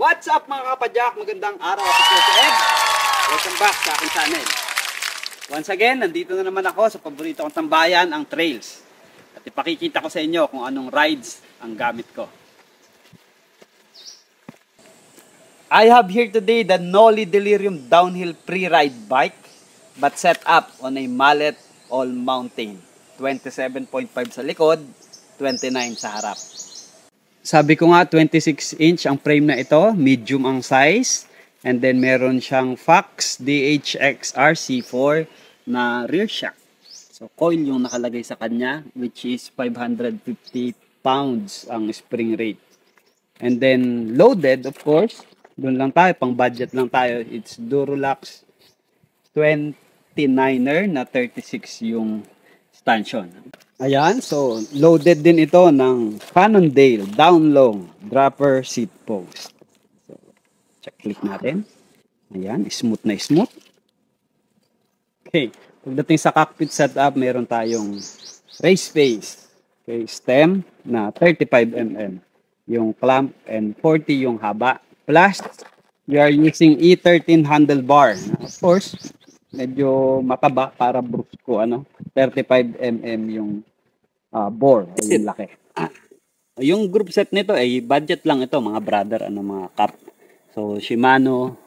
What's up mga kapadyak? Magandang araw at po sa Ed. Welcome back sa aking channel. Once again, nandito na naman ako sa paborito kong tambayan, ang trails. At ipakikita ko sa inyo kung anong rides ang gamit ko. I have here today the Noli Delirium downhill pre-ride bike, but set up on a mallet all mountain. 27.5 sa likod, 29 sa harap. Sabi ko nga 26 inch ang frame na ito, medium ang size, and then meron siyang Fox DHXR C4 na rear shock. So coil yung nakalagay sa kanya, which is 550 pounds ang spring rate. And then loaded, of course, doon lang tayo, pang budget lang tayo, it's Durolax 29er na 36 yung stanchion. Ayan, so loaded din ito ng Cannondale down long dropper seat post. So, check-click natin. Ayan, smooth na smooth. Okay, pagdating sa cockpit setup, meron tayong race face. Okay, stem na 35mm yung clamp and 40 yung haba. Plus, we are using E13 handlebar. Of course, medyo mataba para brusco, 35mm yung bore, yung laki. Yung group set nito ay budget lang ito, mga brother, mga cap. So Shimano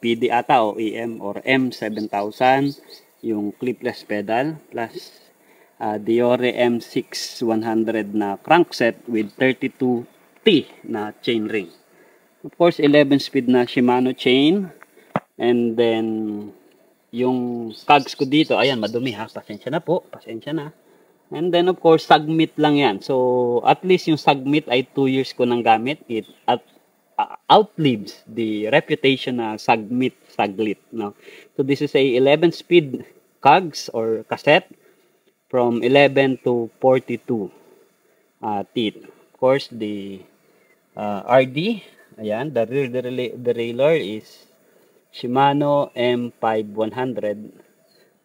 PD ata o EM or M7000 yung clipless pedal plus Diore M6 100 na crankset with 32T na chain ring. Of course, 11 speed na Shimano chain, and then yung cogs ko dito, ayan, madumi ha, pasensya na po, pasensya na. And then of course, Sagmit lang yan. So at least yung Sagmit ay 2 years ko nang gamit. It outlives the reputation na Sagmit saglit. No? So this is a 11 speed cogs or cassette from 11 to 42 teeth. Of course, the RD, ayan, the rear derailleur is Shimano M5100.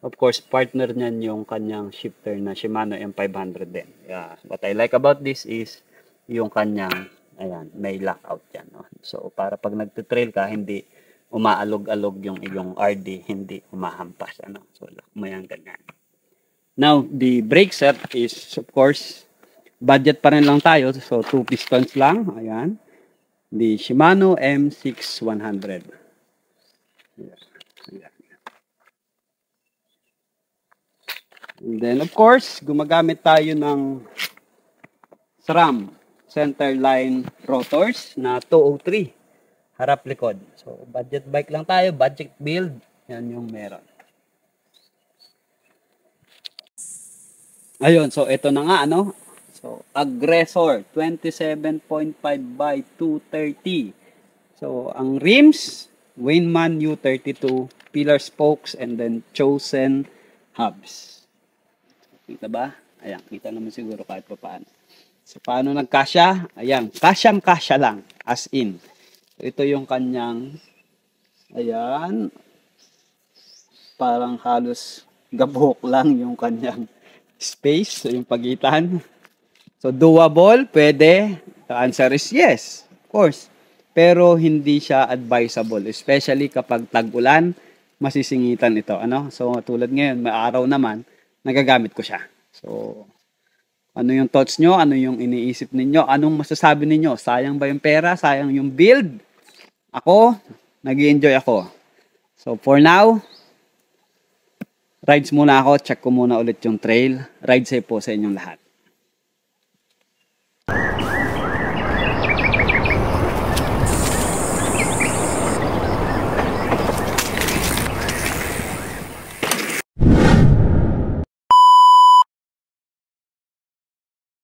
Of course, partner niyan yung kanyang shifter na Shimano M500 din. Yeah. What I like about this is yung kanyang, ayan, may lockout yan. No? So, para pag nagtitrail ka, hindi umaalog-alog yung iyong RD, hindi umahampas. So, lock mo yan ganyan. Now, the brake set is, of course, budget pa rin lang tayo. So, 2 pistons lang. Ayan. The Shimano M6100. Yeah. Ayan. And then, of course, gumagamit tayo ng SRAM centerline rotors na 203 harap likod. So, budget bike lang tayo, budget build. Yan yung meron. Ayun, so ito na nga, So, Aggressor 27.5 by 230. So, ang rims, Weinmann U32, pillar spokes, and then Chosen hubs. Kita ba? Ayan, kita naman siguro kahit pa paano. So, paano nagkasya? Ayan, kasyang-kasya lang. As in. So, ito yung kanyang, ayan, parang halos gabok lang yung kanyang space. So, yung pagitan. So, doable, pwede. The answer is yes. Of course. Pero, hindi siya advisable. Especially kapag tag-ulan, masisingitan ito. So, tulad ngayon, may araw naman, nagagamit ko siya. So, ano yung thoughts nyo? Ano yung iniisip ninyo? Anong masasabi ninyo? Sayang ba yung pera? Sayang yung build? Ako, nag-i-enjoy ako. So, for now, rides muna ako. Check ko muna ulit yung trail. Ride safe po sa inyong lahat.